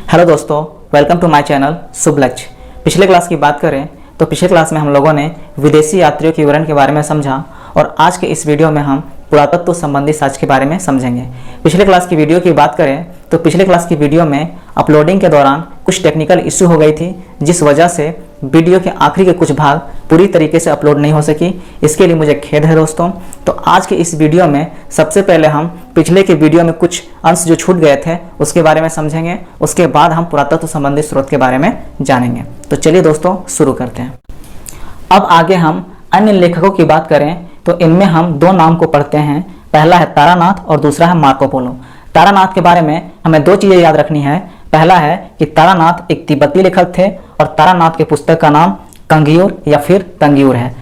Hello दोस्तों, welcome to my channel शुभ लक्ष्य। पिछले क्लास की बात करें तो पिछले क्लास में हम लोगों ने विदेशी यात्रियों के विवरण के बारे में समझा और आज के इस वीडियो में हम पुरातत्व संबंधी साक्ष्य के बारे में समझेंगे। पिछले क्लास की वीडियो की बात करें तो पिछले क्लास की वीडियो में अपलोडिंग के दौरान कुछ टेक्निकल इश्यू हो गई थी, जिस वजह से वीडियो के आखिरी के कुछ भाग पूरी तरीके से अपलोड नहीं हो सकी। इसके लिए मुझे खेद है दोस्तों। तो आज के इस वीडियो में सबसे पहले हम पिछले के वीडियो में कुछ अंश जो छूट गए थे उसके बारे में समझेंगे, उसके बाद हम पुरातत्व संबंधी स्रोत के बारे में जानेंगे। तो चलिए दोस्तों शुरू करते हैं। अब आगे हम अन्य लेखकों की बात करें तो इनमें हम दो नाम को पढ़ते हैं। पहला है तारानाथ और दूसरा है मार्को पोलो। तारानाथ के बारे में हमें दो चीज़ें याद रखनी है। पहला है कि तारानाथ एक तिब्बती लेखक थे और तारानाथ के पुस्तक का नाम कंगियूर या फिर तंगियूर है।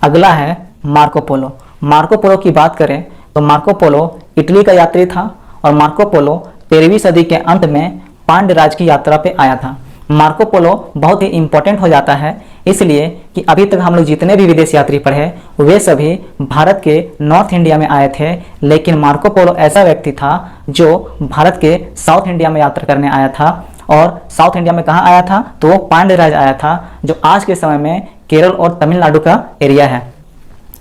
अगला है मार्को पोलो। मार्को पोलो की बात करें तो मार्को पोलो इटली का यात्री था और मार्को पोलो 13वीं सदी के अंत में पांड्य राज की यात्रा पे आया था। मार्को पोलो बहुत ही इंपॉर्टेंट हो जाता है इसलिए कि अभी तक हम लोग जितने भी विदेश यात्री पढ़े वे सभी भारत के नॉर्थ इंडिया में आए थे, लेकिन मार्को पोलो ऐसा व्यक्ति था जो भारत के साउथ इंडिया में यात्रा करने आया था। और साउथ इंडिया में कहाँ आया था तो वो पांड्य राज आया था, जो आज के समय में केरल और तमिलनाडु का एरिया है।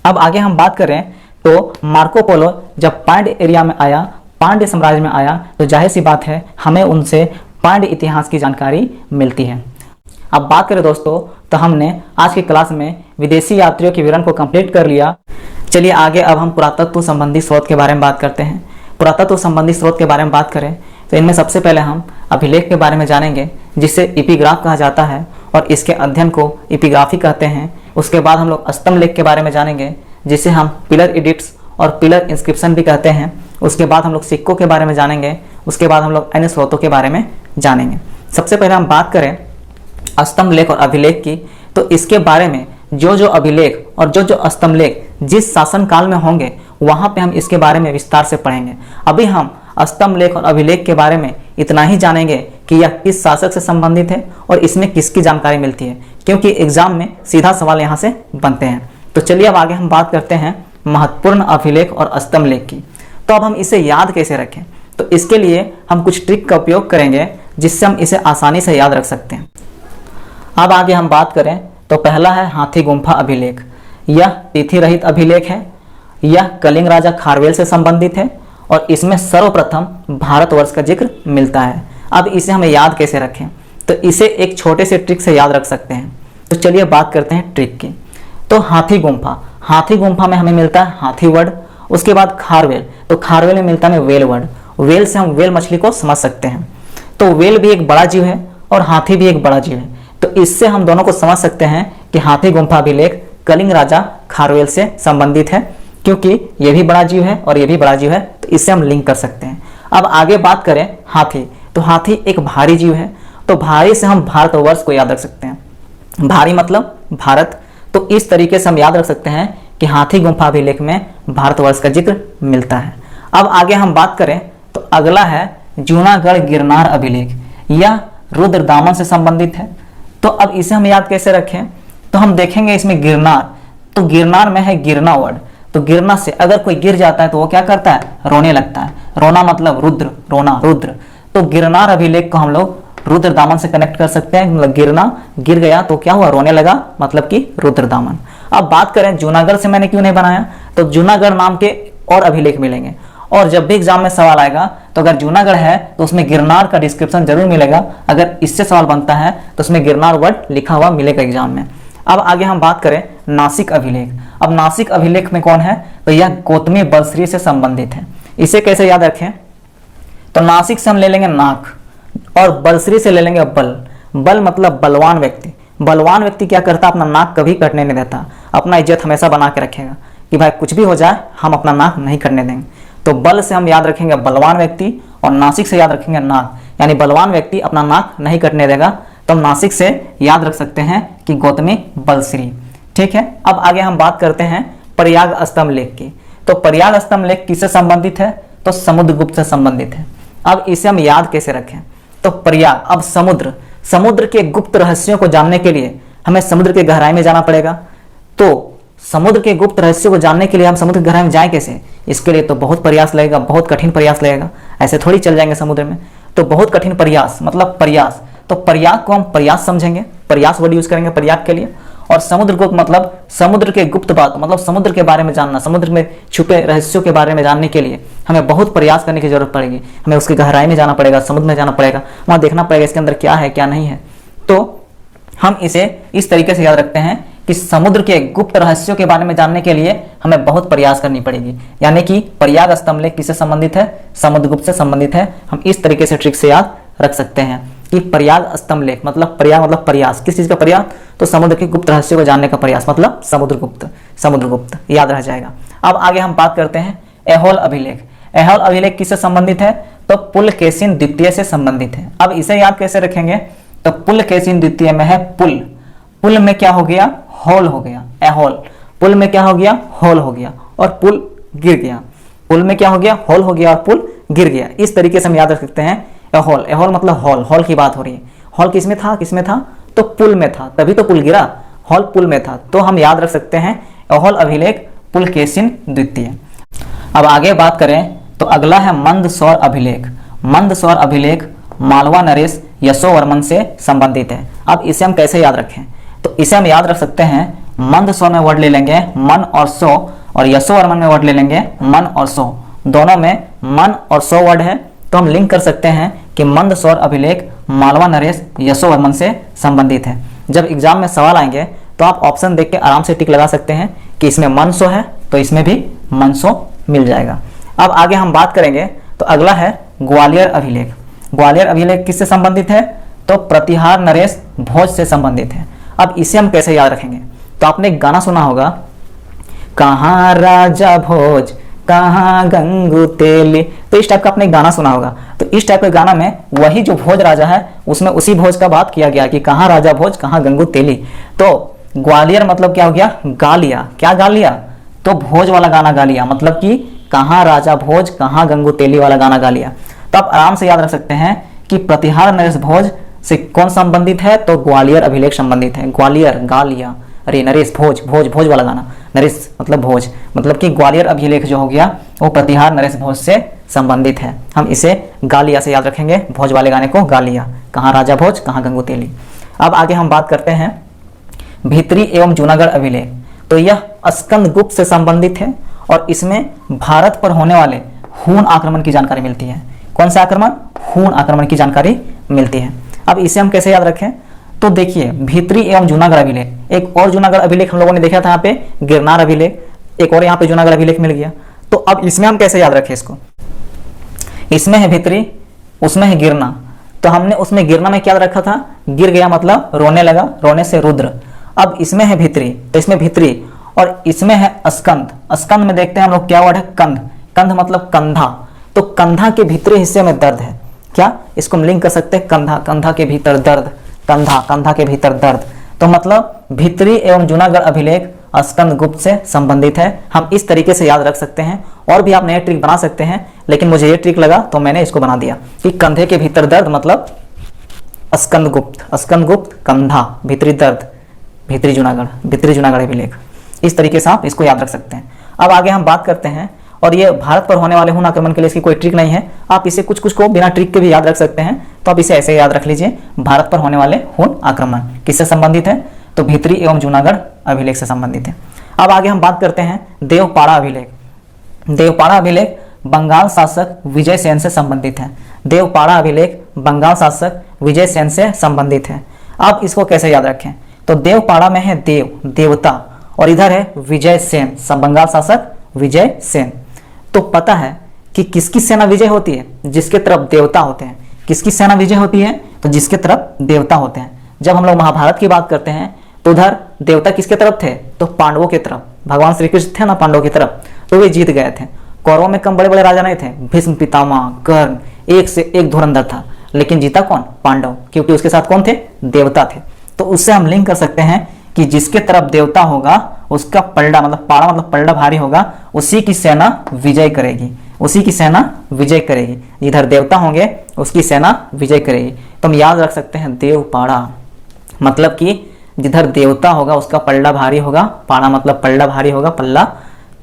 अब आगे हम बात करें तो मार्को पोलो जब पांड्य एरिया में आया, पांड्य साम्राज्य में आया, तो जाहिर सी बात है हमें उनसे पांड्य इतिहास की जानकारी मिलती है। अब बात करें दोस्तों तो हमने आज की क्लास में विदेशी यात्रियों के विवरण को कंप्लीट कर लिया। चलिए आगे अब हम पुरातत्व संबंधी स्रोत के बारे में बात करते हैं। पुरातत्व संबंधी स्रोत के बारे में बात करें तो इनमें सबसे पहले हम अभिलेख के बारे में जानेंगे, जिसे एपिग्राफ कहा जाता है और इसके अध्ययन को एपिग्राफी कहते हैं। उसके बाद हम लोग स्तंभ लेख के बारे में जानेंगे, जिसे हम पिलर एडिक्ट्स और पिलर इंस्क्रिप्शन भी कहते हैं। उसके बाद हम लोग सिक्कों के बारे में जानेंगे। उसके बाद हम लोग अन्य स्रोतों के बारे में जानेंगे। सबसे पहले हम बात करें स्तंभ लेख और अभिलेख की, तो इसके बारे में जो अभिलेख और जो स्तंभ लेख जिस शासन काल में होंगे वहां पे हम इसके बारे में विस्तार से पढ़ेंगे। अभी हम स्तंभ लेख और अभिलेख के बारे में इतना ही जानेंगे कि यह किस शासक से संबंधित है और इसमें किसकी जानकारी मिलती है, क्योंकि एग्जाम में सीधा सवाल यहाँ से बनते हैं। तो चलिए अब आगे हम बात करते हैं महत्वपूर्ण अभिलेख और स्तंभ लेख की। तो अब हम इसे याद कैसे रखें, तो इसके लिए हम कुछ ट्रिक का उपयोग करेंगे जिससे हम इसे आसानी से याद रख सकते हैं। अब आगे हम बात करें तो पहला है हाथी गुम्फा अभिलेख। यह तिथि रहित अभिलेख है। यह कलिंग राजा खारवेल से संबंधित है और इसमें सर्वप्रथम भारतवर्ष का जिक्र मिलता है। अब इसे हमें याद कैसे रखें, तो इसे एक छोटे से ट्रिक से याद रख सकते हैं। तो चलिए बात करते हैं ट्रिक की। तो हाथी गुम्फा में हमें मिलता है हाथी वर्ड। उसके बाद खारवेल, तो खारवेल में मिलता है वेल वर्ड। वेल से हम वेल मछली को समझ सकते हैं। तो वेल भी एक बड़ा जीव है और हाथी भी एक बड़ा जीव है, तो इससे हम दोनों को समझ सकते हैं कि हाथी गुम्फा अभिलेख कलिंग राजा खारवेल से संबंधित है, क्योंकि ये भी बड़ा जीव है और ये भी बड़ा जीव है, तो इससे हम लिंक कर सकते हैं। अब आगे बात करें हाथी, तो हाथी एक भारी जीव है, तो भारी से हम भारतवर्ष को याद रख सकते हैं। भारी मतलब भारत, तो इस तरीके से हम याद रख सकते हैं कि हाथी गुम्फा अभिलेख में भारतवर्ष का जिक्र मिलता है। अब आगे हम बात करें तो अगला है जूनागढ़ गिरनार अभिलेख। यह रुद्रदामन से संबंधित है। तो अब इसे हम याद कैसे रखें, तो हम देखेंगे इसमें गिरनार, तो गिरनार में है गिरना वर्ड। तो गिरना से अगर कोई गिर जाता है तो वो क्या करता है, रोने लगता है। रोना मतलब रुद्र, रोना रुद्र। तो गिरनार अभिलेख को हम लोग रुद्रदामन से कनेक्ट कर सकते हैं। मतलब गिरना, गिर गया तो क्या हुआ, रोने लगा, मतलब कि रुद्रदामन। अब बात करें जूनागढ़ से मैंने क्यों नहीं बनाया, तो जूनागढ़ नाम के और अभिलेख मिलेंगे और जब भी एग्जाम में सवाल आएगा तो अगर जूनागढ़ है तो उसमें गिरनार का डिस्क्रिप्शन जरूर मिलेगा। अगर इससे सवाल बनता है तो उसमें गिरनार वर्ड लिखा हुआ मिलेगा एग्जाम में। अब आगे हम बात करें नासिक अभिलेख। अब नासिक अभिलेख में कौन है, तो यह गौतमी बलश्री से संबंधित है। इसे कैसे याद रखें, तो नासिक से हम ले लेंगे नाक और बलश्री से ले लेंगे बल। बल मतलब बलवान व्यक्ति। बलवान व्यक्ति क्या करता है, अपना नाक कभी कटने नहीं देता, अपना इज्जत हमेशा बना के रखेगा कि भाई कुछ भी हो जाए हम अपना नाक नहीं कटने देंगे। तो बल से हम याद रखेंगे बलवान व्यक्ति और नासिक से याद रखेंगे नाक, यानी बलवान व्यक्ति अपना नाक नहीं कटने देगा, तो हम नासिक से याद रख सकते हैं कि गौतमी बलश्री। ठीक है। अब आगे हम बात करते हैं प्रयाग स्तंभ लेख की। तो प्रयाग स्तंभ लेख किससे संबंधित है, तो समुद्रगुप्त से संबंधित है। अब इसे हम याद कैसे रखें, तो प्रयाग, अब समुद्र के गुप्त रहस्यों को जानने के लिए हमें समुद्र के गहराई में जाना पड़ेगा। तो समुद्र के गुप्त रहस्यों को जानने के लिए हम समुद्र की गहराई में जाएं कैसे, इसके लिए तो बहुत प्रयास लगेगा, बहुत कठिन प्रयास लगेगा, ऐसे थोड़ी चल जाएंगे समुद्र में। तो बहुत कठिन प्रयास मतलब प्रयास, तो प्रयाग को हम प्रयास समझेंगे, प्रयास वर्ड यूज करेंगे प्रयाग के लिए। और समुद्रगुप्त मतलब समुद्र के गुप्त बात, मतलब समुद्र के बारे में जानना, समुद्र में छुपे रहस्यों के बारे में जानने के लिए हमें बहुत प्रयास करने की जरूरत पड़ेगी। हमें उसकी गहराई में जाना पड़ेगा, समुद्र में जाना पड़ेगा, वहां देखना पड़ेगा इसके अंदर क्या है क्या नहीं है। तो हम इसे इस तरीके से याद रखते हैं कि समुद्र के गुप्त रहस्यों के बारे में जानने के लिए हमें बहुत प्रयास करनी पड़ेगी। यानी कि प्रयाग स्तंभ लेख किससे संबंधित है? समुद्रगुप्त से संबंधित है। हम इस तरीके से ट्रिक से याद रख सकते हैं कि प्रयाग स्तंभ लेख मतलब प्रयाग मतलब प्रयास, किस चीज का प्रयास? तो समुद्र के गुप्त रहस्यों को जानने का प्रयास, मतलब समुद्रगुप्त, समुद्रगुप्त याद रह जाएगा। अब आगे हम बात करते हैं ऐहोल अभिलेख। ऐहोल अभिलेख किससे संबंधित है? तो पुलकेशिन द्वितीय से संबंधित है। अब इसे याद कैसे रखेंगे? तो पुलकेशिन द्वितीय में है पुल, पुल में क्या हो गया? होल हो गया, ऐहोल। पुल में क्या हो गया? होल हो गया और पुल गिर गया। पुल में क्या हो गया? होल हो गया और पुल गिर गया। इस तरीके से हम याद रख सकते हैं ऐहोल। ऐहोल मतलब हॉल, हॉल की बात हो रही है। हॉल किसमें था? किसमें था? तो पुल में था, तभी तो पुल गिरा, हॉल पुल में था। तो हम याद रख सकते हैं ऐहोल अभिलेख पुलकेशिन द्वितीय। अब आगे बात करें तो अगला है मंदसौर अभिलेख। मंदसौर अभिलेख मालवा नरेश यशोवर्मन से संबंधित है। अब इसे हम कैसे याद रखें? तो इसे हम याद रख सकते हैं, मंदसौर में वर्ड ले लेंगे मन और सो, और यशोवर्मन में वर्ड ले लेंगे मन और सो। दोनों में मन और सो वर्ड है, तो हम लिंक कर सकते हैं कि मंदसौर अभिलेख मालवा नरेश यशोवर्मन से संबंधित है। जब एग्जाम में सवाल आएंगे तो आप ऑप्शन देख के आराम से टिक लगा सकते हैं कि इसमें मन सो है तो इसमें भी मन सो मिल जाएगा। अब आगे हम बात करेंगे तो अगला है ग्वालियर अभिलेख। ग्वालियर अभिलेख किससे संबंधित है? तो प्रतिहार नरेश भोज से संबंधित है। अब इसे हम कैसे याद रखेंगे? तो आपने एक गाना सुना होगा, कहाँ राजा भोज कहाँ गंगू तेली, तो इस टाइप का आपने गाना सुना होगा। तो इस टाइप के गाना में वही जो भोज राजा है उसमें उसी भोज का बात किया गया कि कहाँ राजा भोज कहाँ गंगू तेली। तो ग्वालियर मतलब क्या हो गया? गा लिया। क्या गा लिया? तो भोज वाला गाना गा लिया, मतलब कि कहाँ राजा भोज कहाँ गंगू तेली वाला गाना गा लिया। तो आप आराम से याद रख सकते हैं कि प्रतिहार नरेश भोज से कौन संबंधित है? तो ग्वालियर अभिलेख संबंधित है। ग्वालियर गा लिया, अरे नरेश भोज, भोज भोज वाला गाना, नरेश मतलब भोज, मतलब कि ग्वालियर अभिलेख जो हो गया वो प्रतिहार नरेश भोज से संबंधित है। हम इसे गालिया से याद रखेंगे, भोज वाले गाने को गालिया, कहाँ राजा भोज कहाँ गंगू तेली। अब आगे हम बात करते हैं भित्री एवं जूनागढ़ अभिलेख। तो यह स्कंदगुप्त से संबंधित है और इसमें भारत पर होने वाले हूण आक्रमण की जानकारी मिलती है। कौन सा आक्रमण? हूण आक्रमण की जानकारी मिलती है। अब इसे हम कैसे याद रखें? तो देखिए भित्री एवं जूनागढ़ अभिलेख, एक और जूनागढ़ अभिलेख हम लोगों ने देखा था यहाँ पे गिरनार अभिलेख, एक और यहाँ पे जूनागढ़ अभिलेख मिल गया। तो अब इसमें हम कैसे याद रखें इसको? इसमें है भित्री, उसमें है गिरना। तो हमने उसमें गिरना में क्या रखा था? गिर गया मतलब रोने लगा, रोने से रुद्र। अब इसमें है भित्री, तो इसमें भित्री, और इसमें है स्कंद। स्कंद में देखते हैं हम लोग क्या वर्ड है? कंध। कंध मतलब कंधा, तो कंधा के भीतरी हिस्से में दर्द है। क्या इसको हम लिंक कर सकते हैं? कंधा, कंधा के भीतर दर्द, कंधा, कंधा के भीतर दर्द। तो मतलब भित्री एवं जूनागढ़ अभिलेख स्कंदगुप्त से संबंधित है। हम इस तरीके से याद रख सकते हैं। और भी आप नए ट्रिक बना सकते हैं, लेकिन मुझे ये ट्रिक लगा तो मैंने इसको बना दिया कि कंधे के भीतर दर्द मतलब स्कंदगुप्त, स्कंदगुप्त कंधा, भीतरी दर्द, भीतरी जूनागढ़ अभिलेख। इस तरीके से आप इसको याद रख सकते हैं। अब आगे हम बात करते हैं, और ये भारत पर होने वाले हूण आक्रमण के लिए इसकी कोई ट्रिक नहीं है, आप इसे कुछ कुछ को बिना ट्रिक के भी याद रख सकते हैं। तो आप इसे ऐसे याद रख लीजिए, भारत पर होने वाले हूण आक्रमण किससे संबंधित है? तो भित्री एवं जूनागढ़ अभिलेख से संबंधित है। अब आगे हम बात करते हैं देवपाड़ा अभिलेख। देवपाड़ा अभिलेख बंगाल शासक विजय सेन से संबंधित है। देवपाड़ा अभिलेख बंगाल शासक विजय सेन से संबंधित है। अब इसको कैसे याद रखें? तो देवपाड़ा में है देव, देवता, और इधर है विजय सेन, बंगाल शासक विजय सेन। तो पता है कि किसकी सेना विजय होती है? जिसके तरफ देवता होते हैं। किसकी सेना विजय होती है? तो जिसके तरफ देवता होते हैं। जब हम लोग महाभारत की बात करते हैं तो उधर देवता किसके तरफ थे? तो पांडवों की तरफ। भगवान श्री कृष्ण थे ना पांडवों की तरफ, तो वे जीत गए थे। कौरवों में कम बड़े बड़े राजा नहीं थे, भीष्म पितामह, कर्ण, एक से एक धुरंधर था, लेकिन जीता कौन? पांडव, क्योंकि उसके साथ कौन थे? देवता थे। तो उससे हम लिंक कर सकते हैं कि जिसके तरफ देवता होगा उसका पलड़ा मतलब पाड़ा मतलब पलड़ा भारी होगा, उसी की सेना विजय करेगी, उसी की सेना विजय करेगी। जिधर देवता होंगे उसकी सेना विजय करेगी। तो हम याद रख सकते हैं देवपाड़ा, मतलब कि जिधर देवता होगा उसका पलड़ा भारी होगा, पाड़ा मतलब पलड़ा भारी होगा, पल्ला,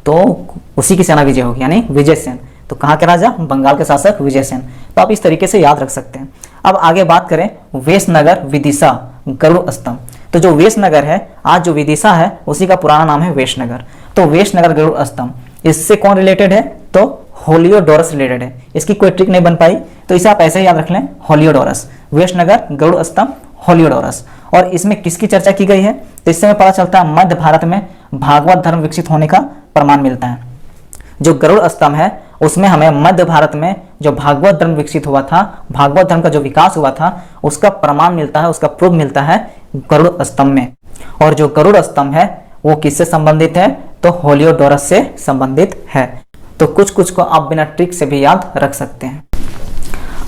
तो उसी की सेना विजय होगी, यानी विजय सेन। तो तो कहाँ के राजा? बंगाल के शासक विजयसेन। तो आप इस तरीके से याद रख सकते हैं। अब आगे बात करें वेशनगर, विदिशा, गरुड़ स्तंभ। तो जो वेशनगर है, आज जो विदिशा है उसी का पुराना नाम है वेशनगर। तो वेशनगर गरुड़ स्तंभ, इससे कौन रिलेटेड है? तो होलियोडोरस रिलेटेड है। इसकी कोई ट्रिक नहीं बन पाई, तो इसे आप ऐसे ही याद रख लें, होलियोडोरस। वेशनगर गरुड़ स्तंभ, होलियोडोरस। और इसमें किसकी चर्चा की गई है? तो इससे हमें पता चलता है मध्य भारत में भागवत धर्म विकसित होने का प्रमाण मिलता है। जो गरुड़ स्तंभ है उसमें हमें मध्य भारत में जो भागवत धर्म विकसित हुआ था, भागवत धर्म का जो विकास हुआ था, उसका प्रमाण मिलता है, उसका प्रूफ मिलता है गरुड़ स्तंभ में। और जो गरुड़ स्तंभ है वो किससे संबंधित है? तो होलियोडोरस से संबंधित है। तो कुछ कुछ को आप बिना ट्रिक से भी याद रख सकते हैं।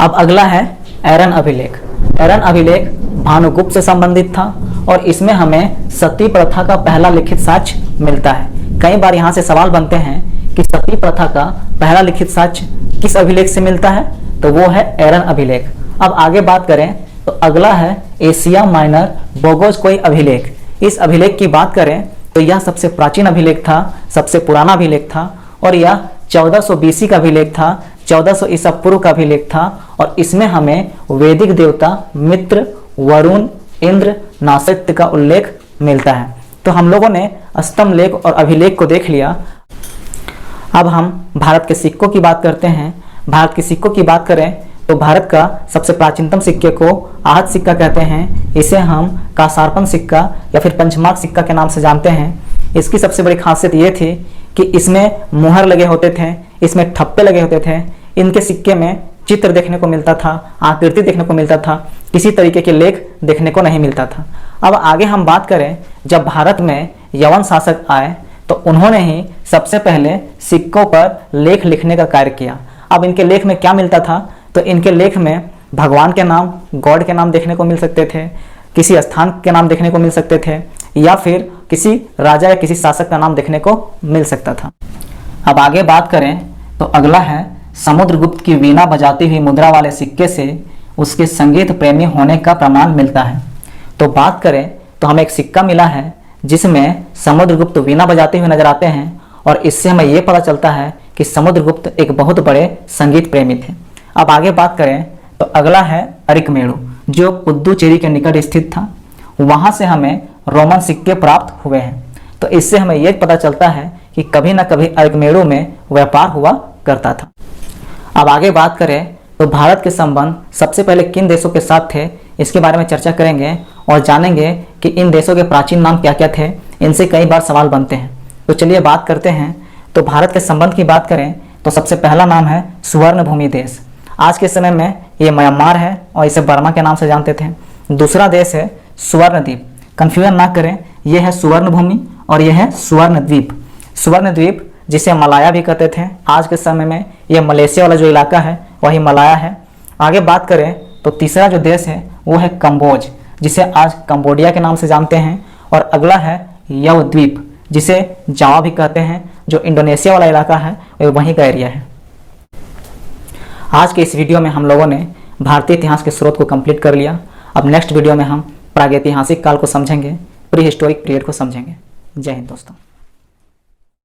अब अगला है एरन अभिलेख। एरन अभिलेख भानुगुप्त से संबंधित था और इसमें हमें सती प्रथा का पहला लिखित साक्ष्य मिलता है। कई बार यहाँ से सवाल बनते हैं कि सती प्रथा का पहला लिखित साक्ष्य किस अभिलेख से मिलता है? तो वो है एरन अभिलेख। अब आगे बात करें तो अगला है एशिया माइनर बोगोज अभिलेख। इस अभिलेख की बात करें तो यह सबसे प्राचीन अभिलेख था, सबसे पुराना अभिलेख था और यह 1400 BC का अभिलेख था, 1400 ईसा पूर्व का अभिलेख था। और इसमें हमें वैदिक देवता मित्र, वरुण, इंद्र, नासत्य का उल्लेख मिलता है। तो हम लोगों ने स्तंभ लेख और अभिलेख को देख लिया। अब हम भारत के सिक्कों की बात करते हैं। भारत के सिक्कों की बात करें तो भारत का सबसे प्राचीनतम सिक्के को आहत सिक्का कहते हैं। इसे हम कासार्पण सिक्का या फिर पंचमार्क सिक्का के नाम से जानते हैं। इसकी सबसे बड़ी खासियत ये थी कि इसमें मुहर लगे होते थे, इसमें ठप्पे लगे होते थे। इनके सिक्के में चित्र देखने को मिलता था, आकृति देखने को मिलता था, किसी तरीके के लेख देखने को नहीं मिलता था। अब आगे हम बात करें, जब भारत में यवन शासक आए तो उन्होंने ही सबसे पहले सिक्कों पर लेख लिखने का कार्य किया। अब इनके लेख में क्या मिलता था? तो इनके लेख में भगवान के नाम, गॉड के नाम देखने को मिल सकते थे, किसी स्थान के नाम देखने को मिल सकते थे, या फिर किसी राजा या किसी शासक का नाम देखने को मिल सकता था। अब आगे बात करें तो अगला है समुद्रगुप्त की वीणा बजाती हुई मुद्रा वाले सिक्के से उसके संगीत प्रेमी होने का प्रमाण मिलता है। तो बात करें तो हमें एक सिक्का मिला है जिसमें समुद्रगुप्त वीणा बजाते हुए नजर आते हैं और इससे हमें यह पता चलता है कि समुद्रगुप्त एक बहुत बड़े संगीत प्रेमी थे। अब आगे बात करें तो अगला है अरिकमेड़ु, जो पुद्दुचेरी के निकट स्थित था। वहां से हमें रोमन सिक्के प्राप्त हुए हैं। तो इससे हमें यह पता चलता है कि कभी ना कभी अरिकमेड़ु में व्यापार हुआ करता था। अब आगे बात करें तो भारत के संबंध सबसे पहले किन देशों के साथ थे, इसके बारे में चर्चा करेंगे और जानेंगे कि इन देशों के प्राचीन नाम क्या क्या थे। इनसे कई बार सवाल बनते हैं। तो चलिए बात करते हैं। तो भारत के संबंध की बात करें तो सबसे पहला नाम है सुवर्ण भूमि देश। आज के समय में ये म्यांमार है और इसे बर्मा के नाम से जानते थे। दूसरा देश है सुवर्ण द्वीप, कंफ्यूजन ना करें, यह है सुवर्ण भूमि और यह है सुवर्ण द्वीप। सुवर्ण द्वीप जिसे मलाया भी कहते थे, आज के समय में यह मलेशिया वाला जो इलाका है वही मलाया है। आगे बात करें तो तीसरा जो देश है वो है कंबोज, जिसे आज कंबोडिया के नाम से जानते हैं। और अगला है यव द्वीप, जिसे जावा भी कहते हैं, जो इंडोनेशिया वाला इलाका है वह वहीं का एरिया है। आज के इस वीडियो में हम लोगों ने भारतीय इतिहास के स्रोत को कंप्लीट कर लिया। अब नेक्स्ट वीडियो में हम प्रागैतिहासिक काल को समझेंगे, प्री हिस्टोरिक पीरियड को समझेंगे। जय हिंद दोस्तों।